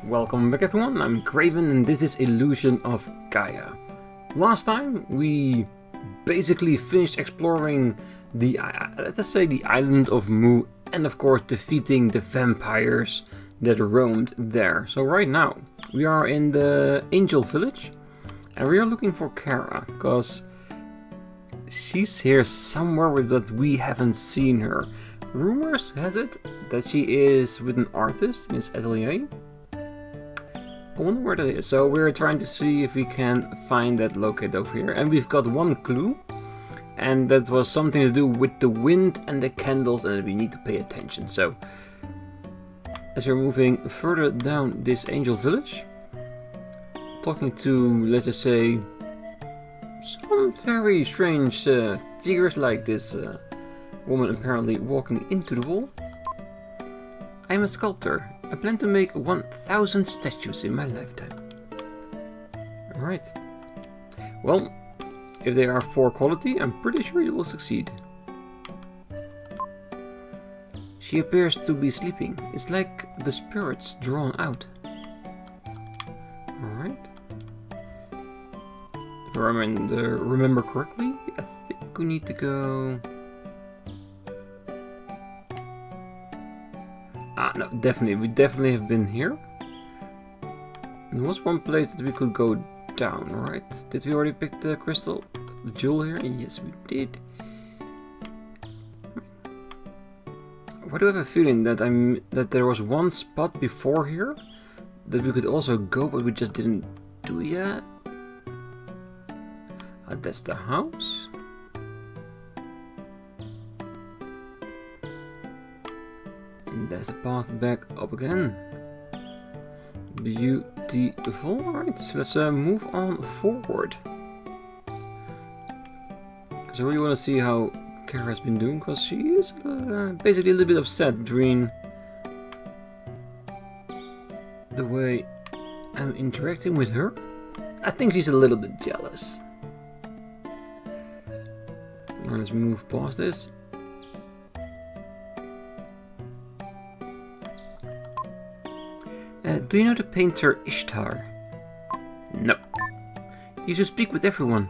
Welcome back everyone, I'm Craven and this is Illusion of Gaia. Last time we basically finished exploring the, let's say the island of Mu and of course defeating the vampires that roamed there. So right now we are in the Angel Village and we are looking for Kara because she's here somewhere but we haven't seen her. Rumors has it that she is with an artist in his atelier. I wonder where that is. So we're trying to see if we can find that locate over here. And we've got one clue. And that was something to do with the wind and the candles. And we need to pay attention. So as we're moving further down this angel village. Talking to, let's just say, some very strange figures like this woman apparently walking into the wall. I'm a sculptor. I plan to make 1,000 statues in my lifetime. Alright. Well, if they are poor quality, I'm pretty sure you will succeed. She appears to be sleeping. It's like the spirits drawn out. Alright. If I remember correctly, I think we need to go... No, definitely. We definitely have been here. There was one place that we could go down, right? Did we already pick the crystal? The jewel here? Yes, we did. Why do I have a feeling that that there was one spot before here that we could also go, but we just didn't do yet? That's the house. And there's a path back up again. Beautiful. Alright, so let's move on forward. Because I really want to see how Kara has been doing, because she is basically a little bit upset between the way I'm interacting with her. I think she's a little bit jealous. Now let's move past this. Do you know the painter Ishtar? No. You should speak with everyone.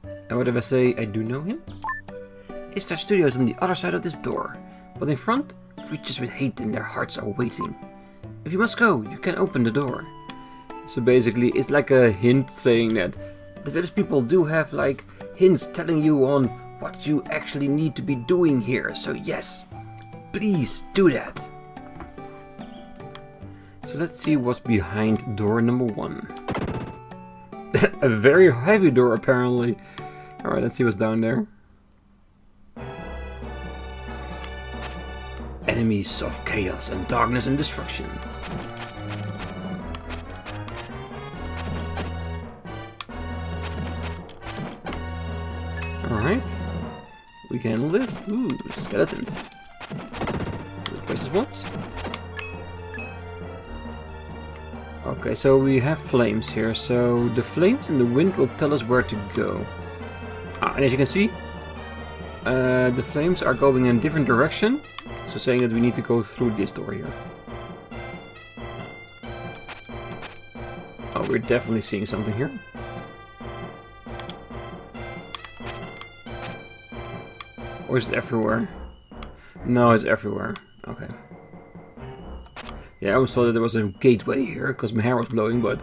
And what if I say I do know him? Ishtar studio is on the other side of this door, but in front, creatures with hate in their hearts are waiting. If you must go, you can open the door. So basically, it's like a hint saying that the village people do have like hints telling you on what you actually need to be doing here. So yes, please do that. So let's see what's behind door number 1. A very heavy door apparently. Alright, let's see what's down there. Enemies of chaos and darkness and destruction. Alright. We can handle this. Ooh, skeletons. Places once. Okay, so we have flames here, so the flames and the wind will tell us where to go. And as you can see, the flames are going in a different direction, so saying that we need to go through this door here. Oh, we're definitely seeing something here. Or is it everywhere? No, it's everywhere. Okay. Yeah, I always thought that there was a gateway here, because my hair was blowing, but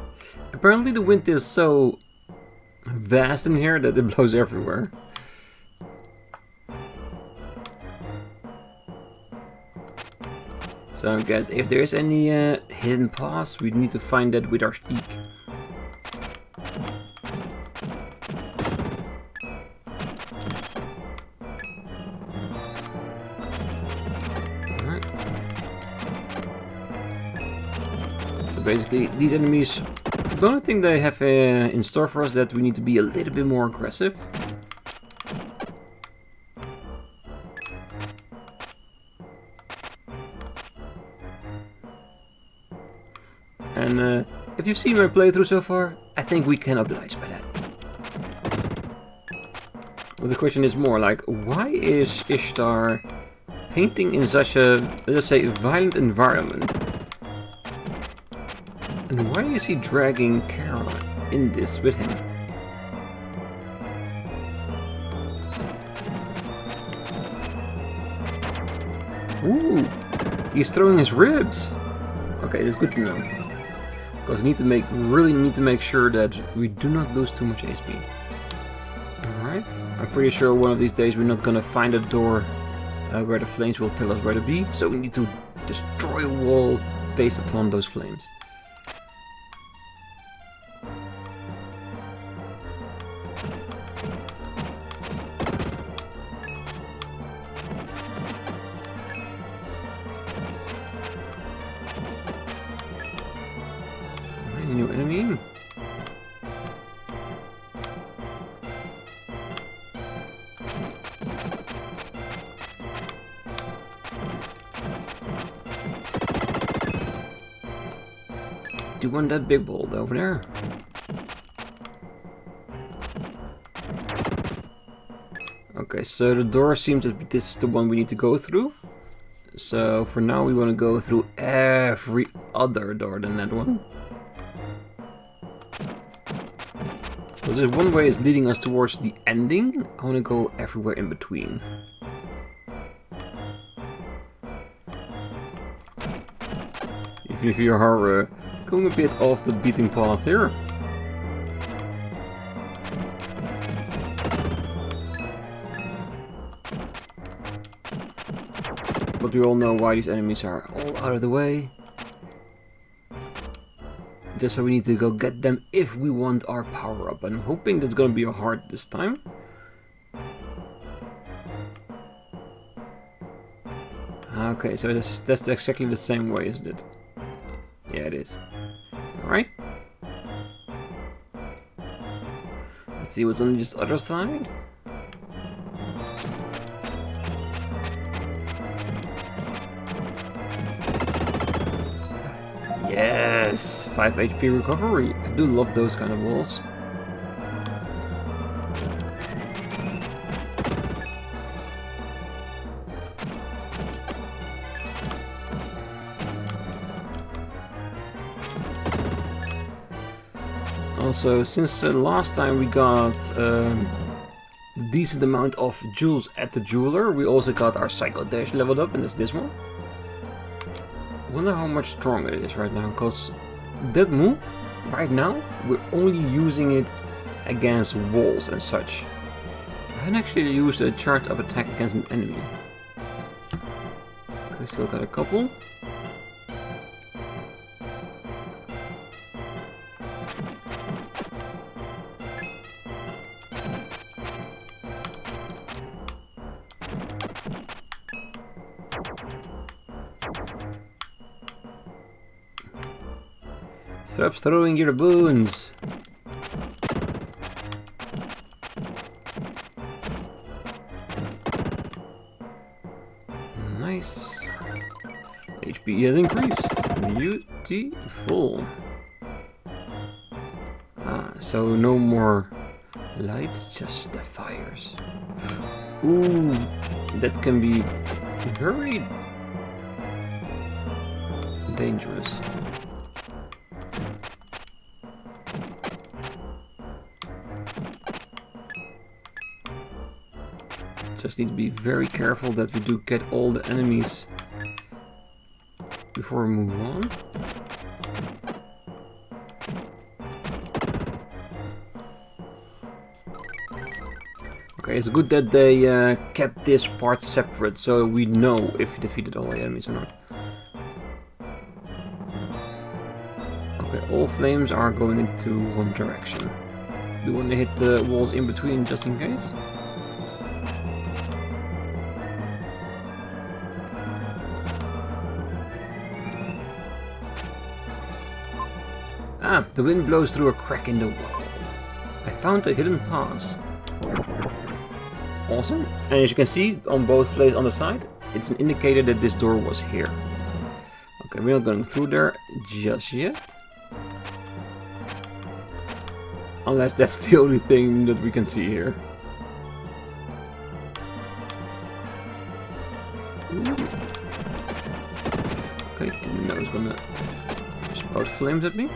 apparently the wind is so vast in here that it blows everywhere. So guys, if there is any hidden paths, we need to find that with our stick. Basically, these enemies, the only thing they have in store for us is that we need to be a little bit more aggressive. And if you've seen my playthrough so far, I think we can oblige by that. But the question is more like, why is Ishtar painting in such a, let's say, violent environment. And why is he dragging Kara in this with him? Ooh, he's throwing his ribs. Okay, that's good to know. Because we really need to make sure that we do not lose too much HP. Alright, I'm pretty sure one of these days we're not gonna find a door where the flames will tell us where to be. So we need to destroy a wall based upon those flames. New enemy. Do you want that big bolt over there? Okay, so the door seems that this is the one we need to go through. So for now we want to go through every other door than that one. Because if one way is leading us towards the ending, I want to go everywhere in between. If you are going a bit off the beaten path here. But we all know why these enemies are all out of the way. Just so we need to go get them if we want our power up. I'm hoping that's gonna be a heart this time. Okay, so that's exactly the same way, isn't it? Yeah, it is. Alright. Let's see what's on this other side. Yes! 5 HP recovery. I do love those kind of walls. Also, since last time we got a decent amount of jewels at the jeweler, we also got our Psycho Dash leveled up, and that's this one. I wonder how much stronger it is right now, because that move, right now, we're only using it against walls and such. I haven't actually used a charged up attack against an enemy. Okay, still got a couple. Stop throwing your boons! Nice. HP has increased. Beautiful. Ah, so no more light, just the fires. Ooh, that can be very dangerous. Just need to be very careful that we do get all the enemies before we move on. Okay, it's good that they kept this part separate, so we know if we defeated all the enemies or not. Okay, all flames are going into one direction. Do you want to hit the walls in between just in case? Ah, the wind blows through a crack in the wall. I found a hidden pass. Awesome. And as you can see on both flames on the side, it's an indicator that this door was here. Okay, we're not going through there just yet. Unless that's the only thing that we can see here. Ooh. Okay, didn't know it was gonna spout flames at me.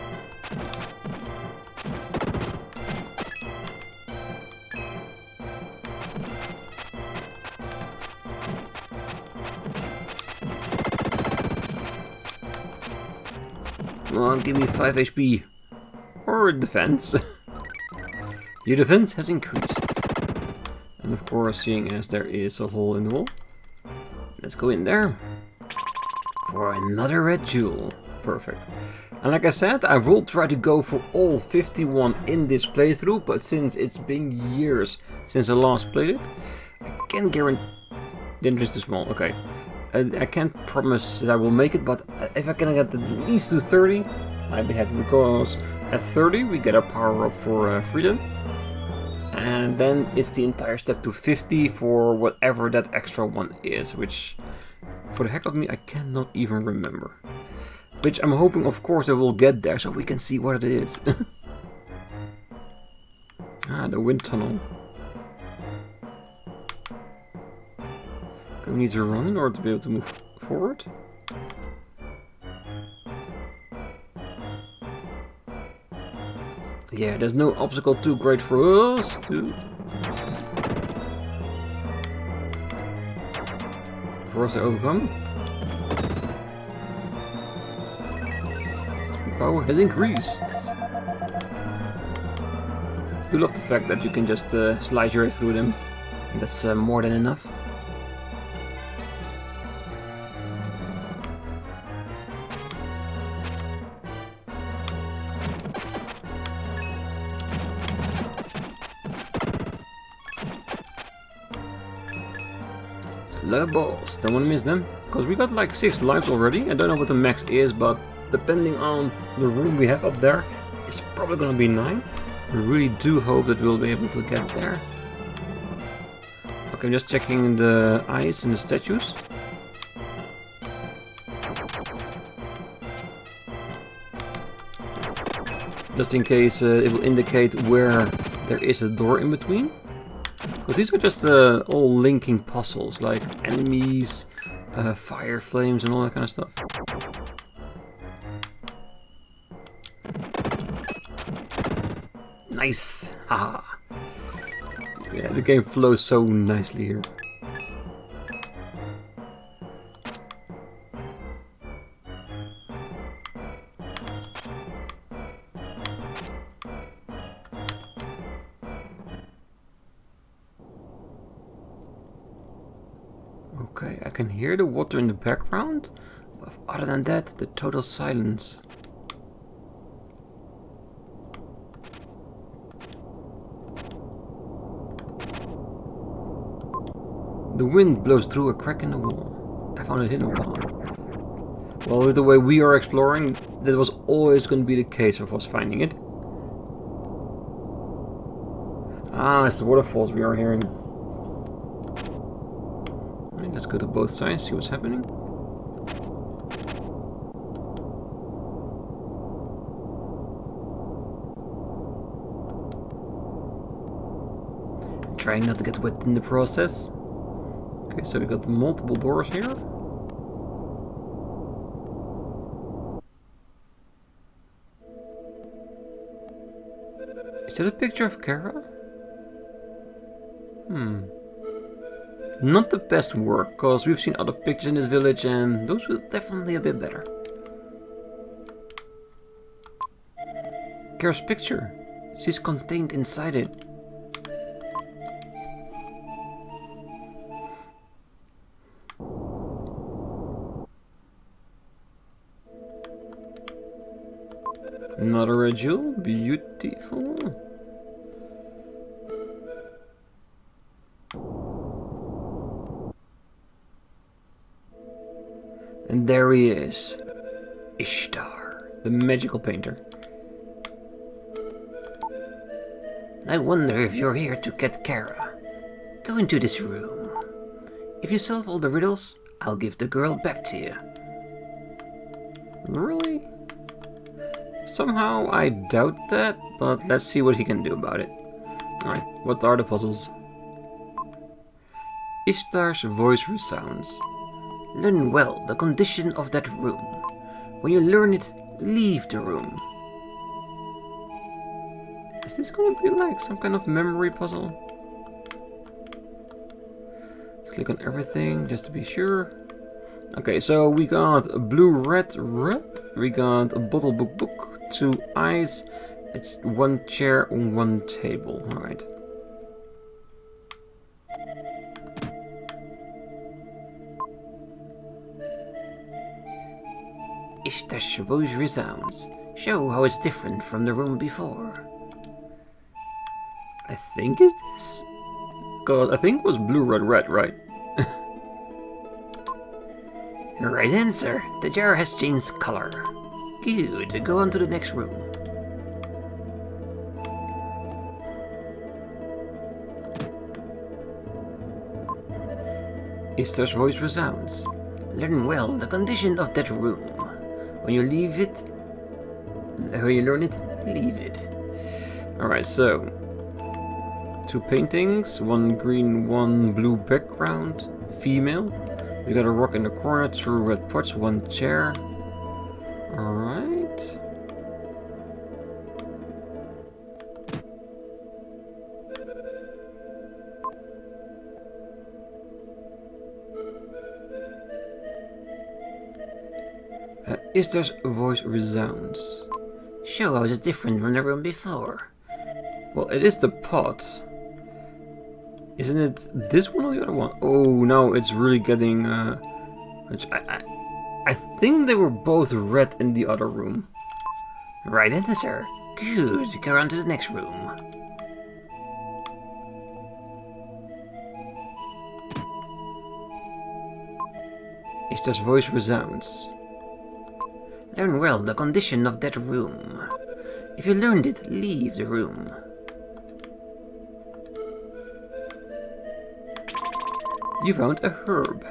Come on, give me 5 HP. Or defense. Your defense has increased. And of course, seeing as there is a hole in the wall, let's go in there for another red jewel. Perfect. And like I said, I will try to go for all 51 in this playthrough, but since it's been years since I last played it, I can't guarantee... The entrance is too small, okay. I can't promise that I will make it, but if I can get at least to 30, I'd be happy, because at 30 we get a power up for freedom. And then it's the entire step to 50 for whatever that extra one is, which, for the heck of me, I cannot even remember. Which I'm hoping, of course, I will get there so we can see what it is. Ah, the wind tunnel. Do we need to run in order to be able to move forward? Yeah, there's no obstacle too great for us to... For us to overcome. Power has increased. I do love the fact that you can just slide your way through them. That's more than enough. Lot of balls, don't want to miss them, because we got like 6 lives already. I don't know what the max is, but depending on the room we have up there, it's probably gonna be 9. I really do hope that we'll be able to get there. Okay, I'm just checking the eyes and the statues. Just in case it will indicate where there is a door in between. Because these are just all linking puzzles, like enemies, fire flames and all that kind of stuff. Nice! Haha! Yeah, the game flows so nicely here. Okay, I can hear the water in the background, but other than that, the total silence. The wind blows through a crack in the wall. I found a hidden path. Well, with the way we are exploring, that was always going to be the case of us finding it. Ah, it's the waterfalls we are hearing. Let's go to both sides, see what's happening. I'm trying not to get wet in the process. Okay, so we got multiple doors here. Is that a picture of Kara? Not the best work, because we've seen other pictures in this village and those were definitely a bit better. Kara's picture. She's contained inside it. Another red jewel, beautiful. And there he is, Ishtar, the magical painter. I wonder if you're here to get Kara. Go into this room. If you solve all the riddles, I'll give the girl back to you. Really? Somehow I doubt that, but let's see what he can do about it. Alright, what are the puzzles? Ishtar's voice resounds. Learn well the condition of that room. When you learn it, leave the room. Is this gonna be like some kind of memory puzzle? Let's click on everything just to be sure. Okay, so we got a blue, red. We got a bottle book, 2 eyes, 1 chair, 1 table. Alright. Ishtash voice resounds. Show how it's different from the room before. I think it's this? Cause I think it was blue, red, right? Right answer. The jar has changed color. Good. Go on to the next room. Ishtar's voice resounds. Learn well the condition of that room. When you leave it, when you learn it, leave it. Alright, so 2 paintings, 1 green, 1 blue background, female. We got a rock in the corner, 2 red pots, 1 chair. Alright. Ishtar's voice resounds. Show how it's different from the room before. Well, it is the pot. Isn't it this one or the other one? Oh no, it's really getting. I think they were both red in the other room. Right answer. Good. Go on to the next room. Ishtar's voice resounds. Learn well the condition of that room. If you learned it, leave the room. You found a herb.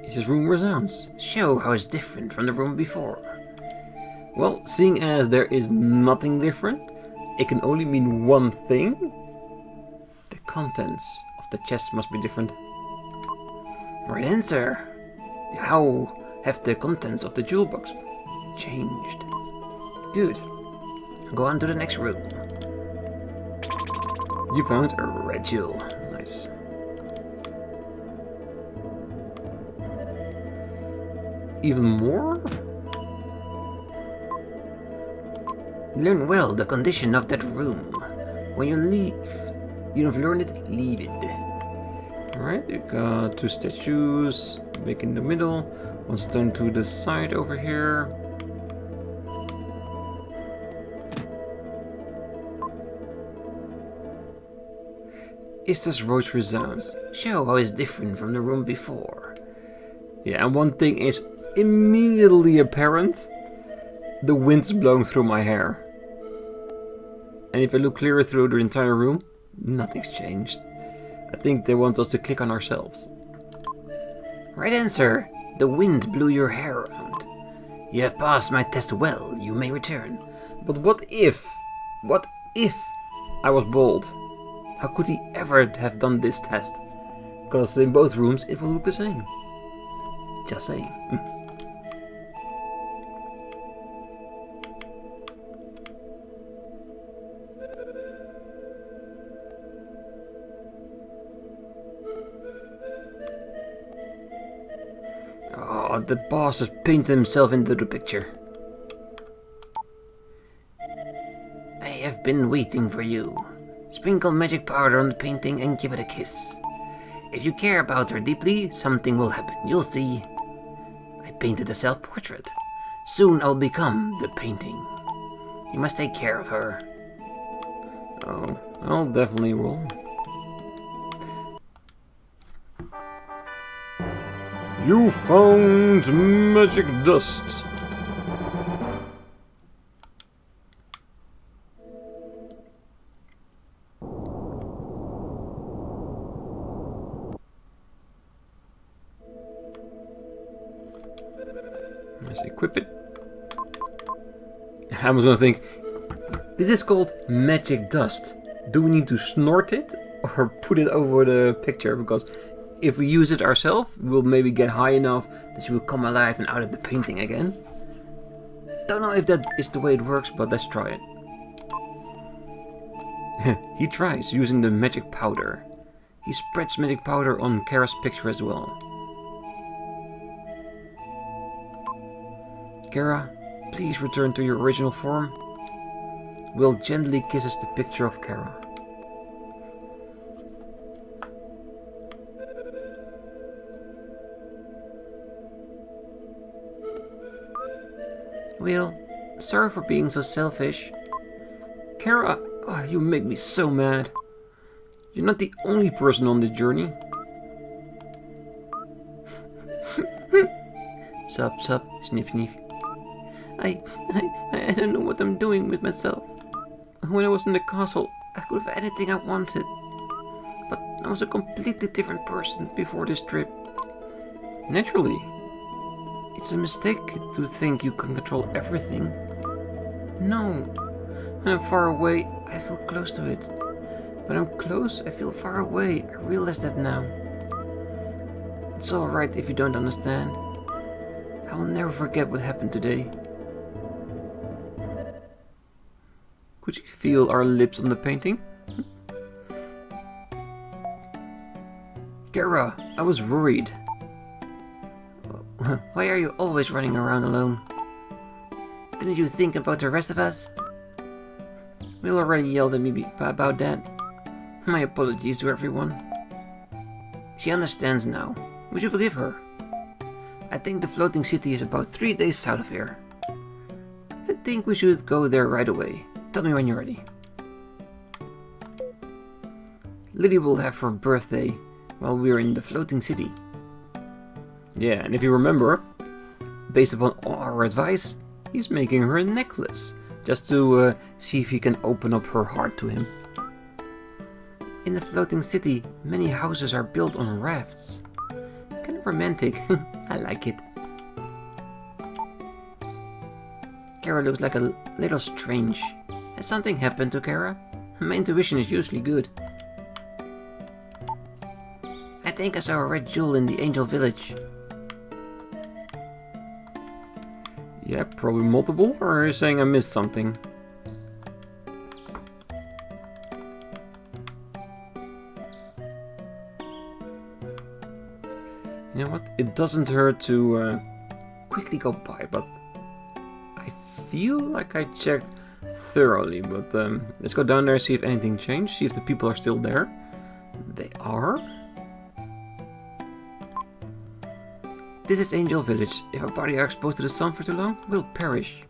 This room resounds. Show how it's different from the room before. Well, seeing as there is nothing different, it can only mean one thing. The contents of the chest must be different. Right answer. How have the contents of the jewel box changed? Good. Go on to the next room. You found a red jewel. Nice. Even more? Learn well the condition of that room. When you leave, you have learned it, leave it. Alright, you got 2 statues, big in the middle, 1 stone to the side over here. Ishtar's voice resounds. Show how it's different from the room before. Yeah, and one thing is immediately apparent. The wind's blowing through my hair. And if I look clearer through the entire room, nothing's changed. I think they want us to click on ourselves. Right answer. The wind blew your hair around. You have passed my test well. You may return. But what if I was bald? How could he ever have done this test? Because in both rooms it will look the same. Just saying. Oh, the boss has painted himself into the picture. I have been waiting for you. Sprinkle magic powder on the painting and give it a kiss. If you care about her deeply, something will happen. You'll see. I painted a self-portrait. Soon I'll become the painting. You must take care of her. Oh, I'll definitely will. You found magic dust. Let's equip it. I was gonna think, this is called magic dust. Do we need to snort it or put it over the picture, because if we use it ourselves, we'll maybe get high enough that she will come alive and out of the painting again. Don't know if that is the way it works, but let's try it. He tries using the magic powder. He spreads magic powder on Kara's picture as well. Kara, please return to your original form. Will gently kisses the picture of Kara. Will, sorry for being so selfish. Kara, oh, you make me so mad. You're not the only person on this journey. Sup, sniff, sniff. I don't know what I'm doing with myself. When I was in the castle, I could have anything I wanted. But I was a completely different person before this trip. Naturally. It's a mistake to think you can control everything. No. When I'm far away, I feel close to it. When I'm close, I feel far away. I realize that now. It's alright if you don't understand. I will never forget what happened today. Could you feel our lips on the painting? Kara, I was worried. Why are you always running around alone? Didn't you think about the rest of us? Will already yelled at me about that. My apologies to everyone. She understands now. Would you forgive her? I think the floating city is about 3 days south of here. I think we should go there right away. Tell me when you're ready. Lily will have her birthday while we're in the floating city. Yeah, and if you remember, based upon our advice, he's making her a necklace, just to see if he can open up her heart to him. In the floating city, many houses are built on rafts. Kind of romantic. I like it. Kara looks like a little strange. Has something happened to Kara? My intuition is usually good. I think I saw a red jewel in the angel village. Yeah, probably multiple, or are you saying I missed something? You know what? It doesn't hurt to quickly go by, but I feel like I checked thoroughly. But let's go down there and see if anything changed, see if the people are still there. They are. This is Angel Village. If our body are exposed to the sun for too long, we'll perish.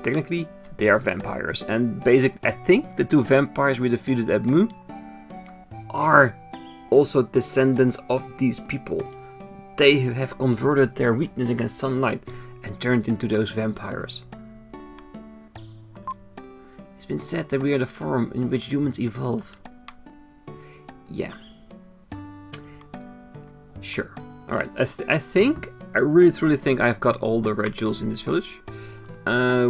Technically, they are vampires, and I think the 2 vampires we defeated at Mu are also descendants of these people. They have converted their weakness against sunlight and turned into those vampires. It's been said that we are the form in which humans evolve. Yeah. Sure. Alright, I really truly think I've got all the red jewels in this village.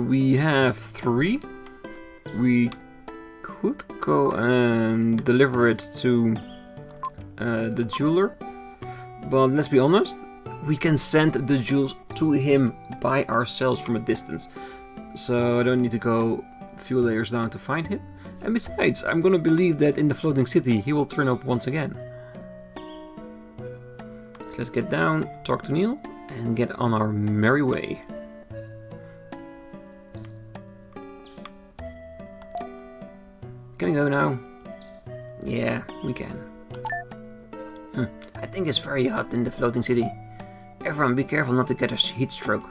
We have 3. We could go and deliver it to the jeweler. But let's be honest, we can send the jewels to him by ourselves from a distance. So I don't need to go a few layers down to find him. And besides, I'm gonna believe that in the floating city he will turn up once again. Let's get down, talk to Neil, and get on our merry way. Can we go now? Yeah, we can. I think it's very hot in the floating city. Everyone be careful not to get a heat stroke.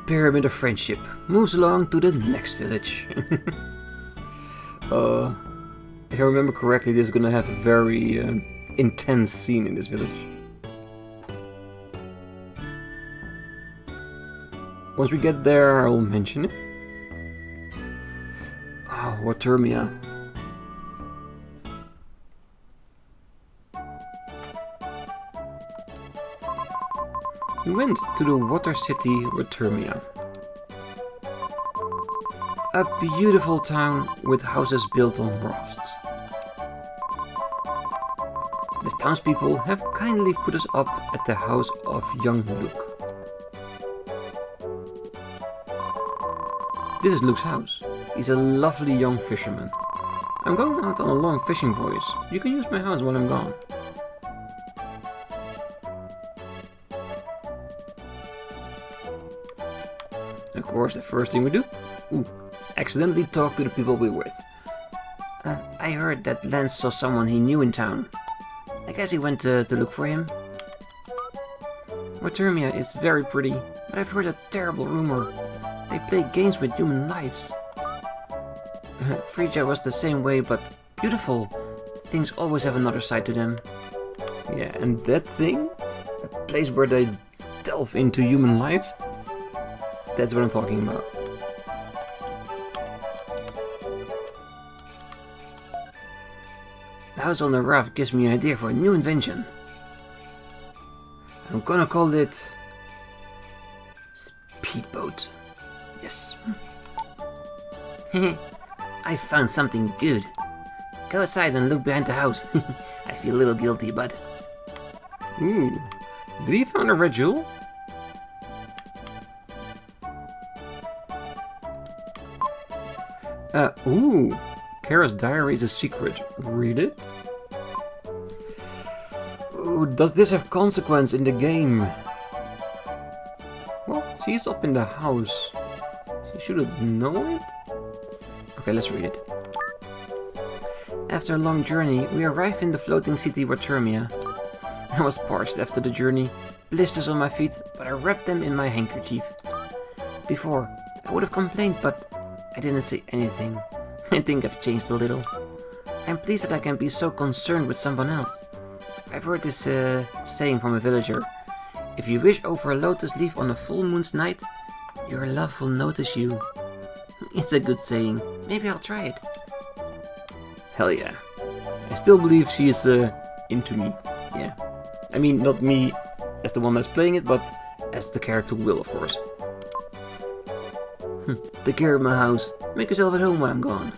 Pyramid of Friendship moves along to the next village. If I remember correctly, this is gonna have a very intense scene in this village. Once we get there, I'll mention it. Oh, Watermia. We went to the water city Watermia. A beautiful town with houses built on rafts. The townspeople have kindly put us up at the house of young Luke. This is Luke's house. He's a lovely young fisherman. I'm going out on a long fishing voyage. You can use my house while I'm gone. Of course, the first thing we do, accidentally talk to the people we're with. I heard that Lance saw someone he knew in town. I guess he went to look for him. Watermia is very pretty, but I've heard a terrible rumor. They play games with human lives. Frisia was the same way, but beautiful. Things always have another side to them. Yeah, and that thing? A place where they delve into human lives? That's what I'm talking about. The house on the raft gives me an idea for a new invention. I'm gonna call it... Speedboat. Yes. I found something good. Go outside and look behind the house. I feel a little guilty, but... Ooh. Did he find a red jewel? Ooh. Kara's diary is a secret. Read it? Ooh, does this have consequence in the game? Well, she's up in the house. She shouldn't know it? Okay, let's read it. After a long journey, we arrived in the floating city Watermia. I was parched after the journey, blisters on my feet, but I wrapped them in my handkerchief. Before, I would have complained, but I didn't say anything. I think I've changed a little. I'm pleased that I can be so concerned with someone else. I've heard this saying from a villager. If you wish over a lotus leaf on a full moon's night, your love will notice you. It's a good saying. Maybe I'll try it. Hell yeah. I still believe she is into me. Yeah. I mean, not me as the one that's playing it, but as the character will, of course. Take care of my house. Make yourself at home while I'm gone.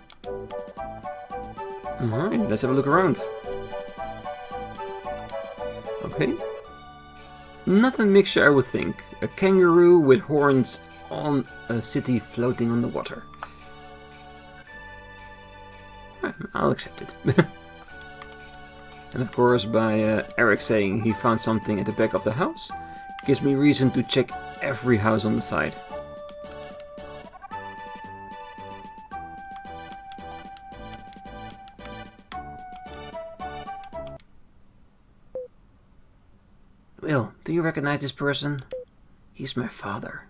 Alright, let's have a look around. Okay. Not a mixture I would think. A kangaroo with horns on a city floating on the water. I'll accept it. And of course, by Eric saying he found something at the back of the house, gives me reason to check every house on the side. Will, do you recognize this person? He's my father.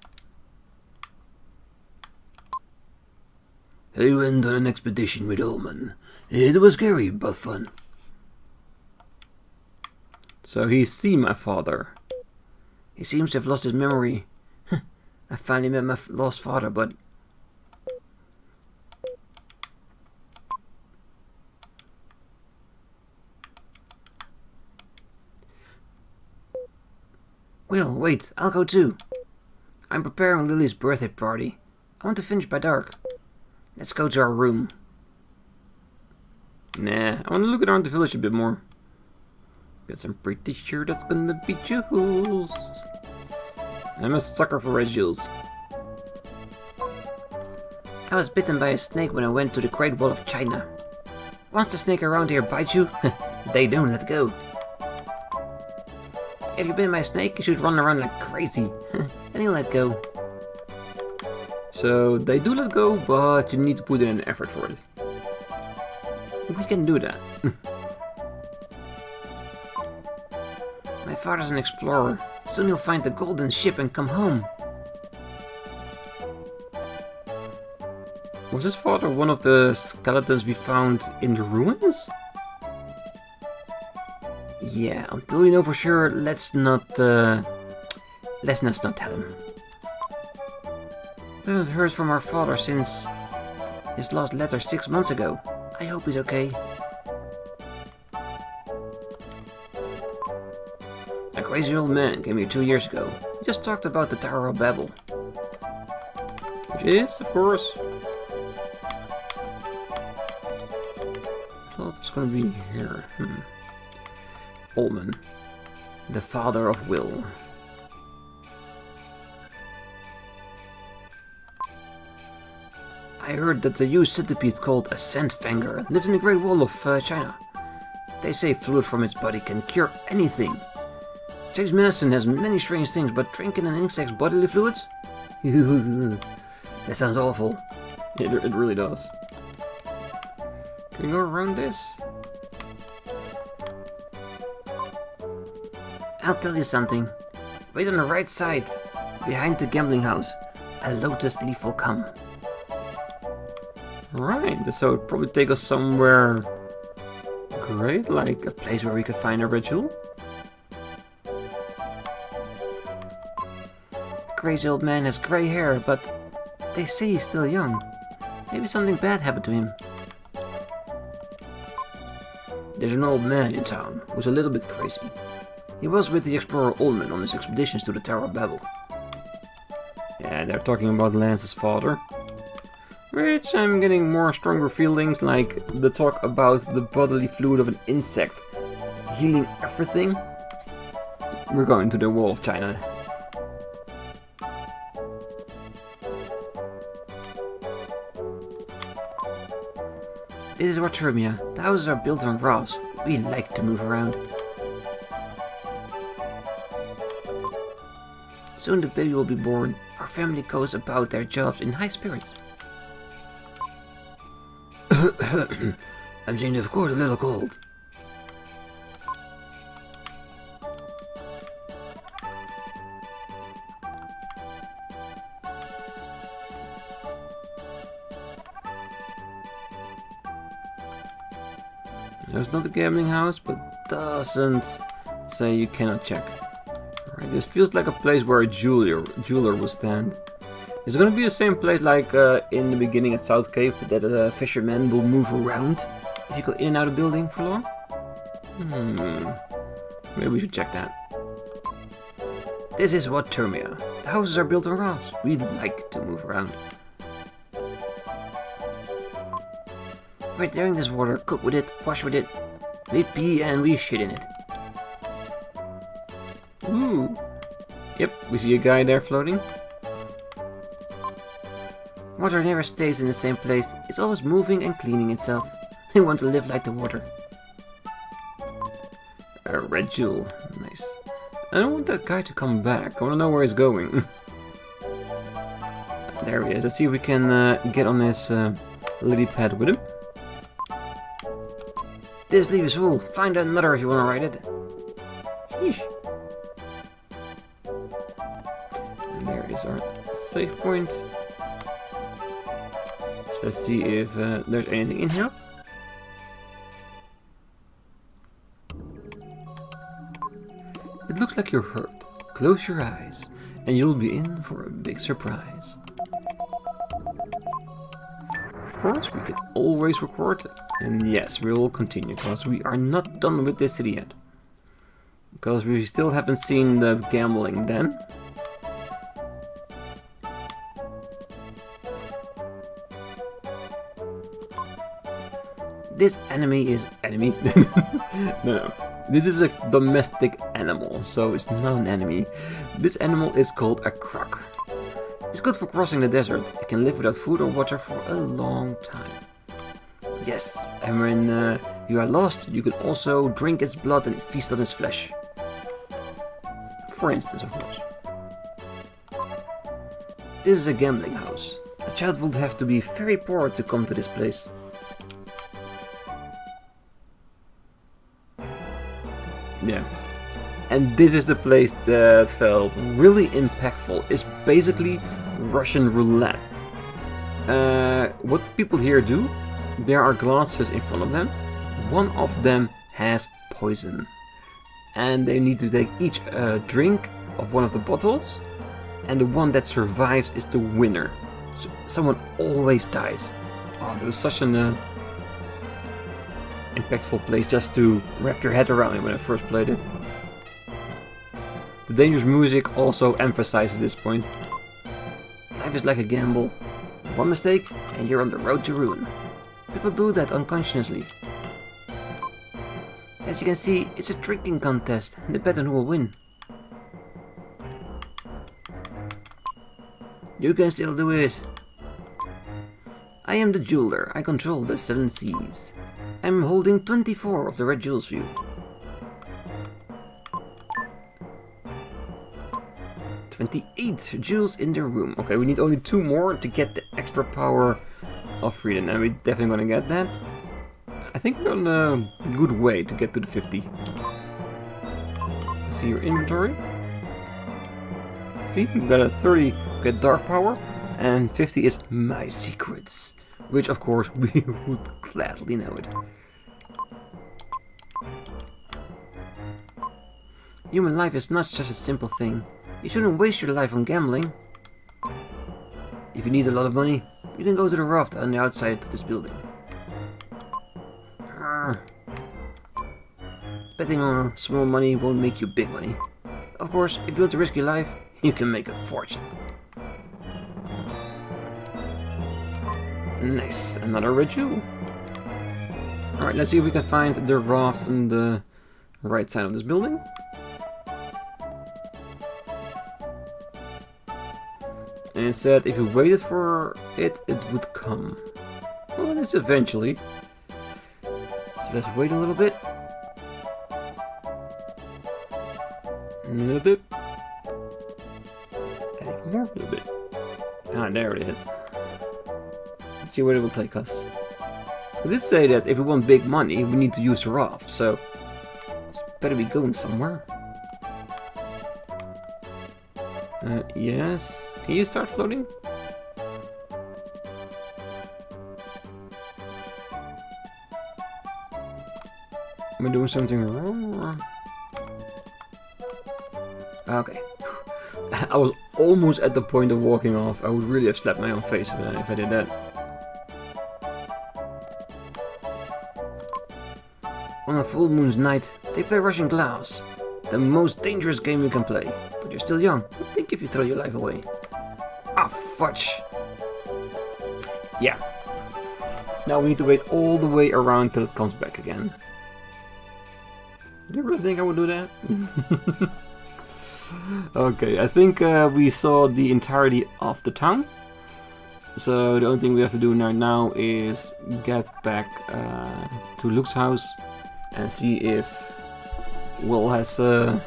I went on an expedition with Ullman. It was scary, but fun. So he's seen my father. He seems to have lost his memory. I finally met my lost father, but... Will, wait, I'll go too. I'm preparing Lily's birthday party. I want to finish by dark. Let's go to our room. Nah, I want to look around the village a bit more. Because I'm pretty sure that's gonna be jewels. I'm a sucker for red jewels. I was bitten by a snake when I went to the Great Wall of China. Once the snake around here bites you, they don't let go. If you've been by a snake, you should run around like crazy. And he'll let go. So they do let go, but you need to put in an effort for it. We can do that. My father's an explorer. Soon he'll find the golden ship and come home. Was his father one of the skeletons we found in the ruins? Yeah, until we know for sure, let's not tell him. We haven't heard from our father since his last letter 6 months ago. I hope he's okay. crazy old man came here 2 years ago. He just talked about the Tower of Babel. Which is, of course... I thought it was gonna be here. Ullman. The father of will. I heard that the huge centipede called a Sandfanger lives in the Great Wall of China. They say fluid from its body can cure anything. Chinese medicine has many strange things, but drinking an insect's bodily fluids? That sounds awful. It really does. Can we go around this? I'll tell you something. Wait on the right side, behind the gambling house. A lotus leaf will come. Right, so it'd probably take us somewhere great, like a place where we could find a ritual. The crazy old man has grey hair, but they say he's still young. Maybe something bad happened to him. There's an old man in town who's a little bit crazy. He was with the explorer Ullman on his expeditions to the Tower of Babel. Yeah, they're talking about Lance's father. Which I'm getting more stronger feelings, like the talk about the bodily fluid of an insect healing everything. We're going to the Wall of China. This is Watermia. The houses are built on rafts. We like to move around. Soon the baby will be born. Our family goes about their jobs in high spirits. I'm seeing of course a little cold. There's not a gambling house, but doesn't say you cannot check. Alright, this feels like a place where a jeweler will stand. Is it going to be the same place like in the beginning at South Cape, that a fisherman will move around if you go in and out of building for long? Maybe we should check that. This is Watermia. The houses are built on rafts. We like to move around. Right there in this water, cook with it, wash with it. We pee and we shit in it. Ooh. Yep, we see a guy there floating. Water never stays in the same place. It's always moving and cleaning itself. They want to live like the water. A red jewel. Nice. I don't want that guy to come back. I want to know where he's going. There he is. Let's see if we can get on this lily pad with him. This leaf is full. Find another if you want to ride it. Sheesh. And there is our save point. So let's see if there's anything in here. It looks like you're hurt. Close your eyes and you'll be in for a big surprise. Of course, we can always record, and yes, we will continue because we are not done with this city yet. Because we still haven't seen the gambling den. This enemy is enemy. No. This is a domestic animal, so it's not an enemy. This animal is called a croc. It's good for crossing the desert. It can live without food or water for a long time. Yes, and when you are lost, you can also drink its blood and feast on its flesh. For instance, of course. This is a gambling house. A child would have to be very poor to come to this place. Yeah. And this is the place that felt really impactful. It's basically Russian roulette. What people here do, there are glasses in front of them. One of them has poison. And they need to take each a drink of one of the bottles. And the one that survives is the winner. So someone always dies. Oh, there was such an impactful place just to wrap your head around it when I first played it. The dangerous music also emphasizes this point. Life is like a gamble. One mistake and you're on the road to ruin. People do that unconsciously. As you can see, it's a drinking contest and they bet on who will win. You can still do it. I am the jeweler. I control the 7 seas. I'm holding 24 of the red jewels for you. "28 jewels in the room." Okay, we need only 2 more to get the extra power of freedom, and we're definitely gonna get that. I think we're on a good way to get to the 50. See your inventory. See, we've got a 30, we get dark power, and 50 is my secrets, which of course we would gladly know it. Human life is not such a simple thing. You shouldn't waste your life on gambling. If you need a lot of money, you can go to the raft on the outside of this building. Betting on small money won't make you big money. Of course, if you want to risk your life, you can make a fortune. Nice, another red jewel. Alright, let's see if we can find the raft on the right side of this building. And it said if you waited for it, it would come. Well, it is eventually. So let's wait a little bit. A little bit. And even more, a little bit. Ah, there it is. Let's see where it will take us. So it did say that if we want big money, we need to use the raft. So it's better be going somewhere. Yes. Can you start floating? Am I doing something wrong? Okay. I was almost at the point of walking off. I would really have slapped my own face if I did that. On a full moon's night, they play Russian glass. The most dangerous game you can play. But you're still young. Think if you throw your life away. Ah, fudge. Yeah. Now we need to wait all the way around till it comes back again. Did you really think I would do that? Okay, I think we saw the entirety of the town. So the only thing we have to do right now is get back to Luke's house and see if Will has is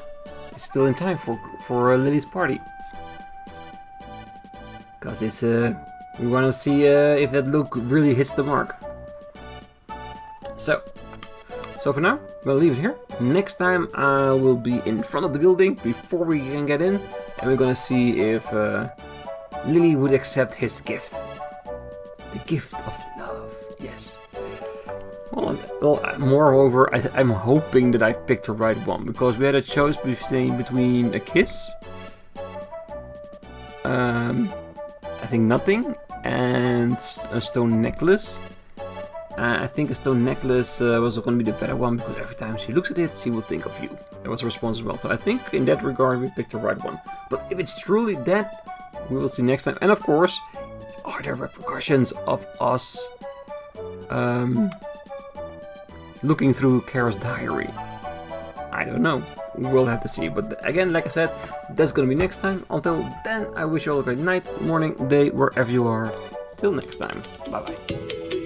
still in time for Lily's party. Cause it's we want to see if that Luke really hits the mark. So for now, I'm gonna leave it here. Next time I will be in front of the building before we can get in, and we're gonna see if Lily would accept his gift. The gift of love, yes. Well, moreover, I'm hoping that I picked the right one, because we had a choice between a kiss, I think nothing, and a stone necklace. I think a stone necklace was going to be the better one, because every time she looks at it, she will think of you. That was the response as well. So I think in that regard, we picked the right one. But if it's truly that, we will see next time. And of course, are there repercussions of us looking through Kara's diary? I don't know. We'll have to see. But again, like I said, that's going to be next time. Until then, I wish you all a great night, morning, day, wherever you are. Till next time. Bye-bye.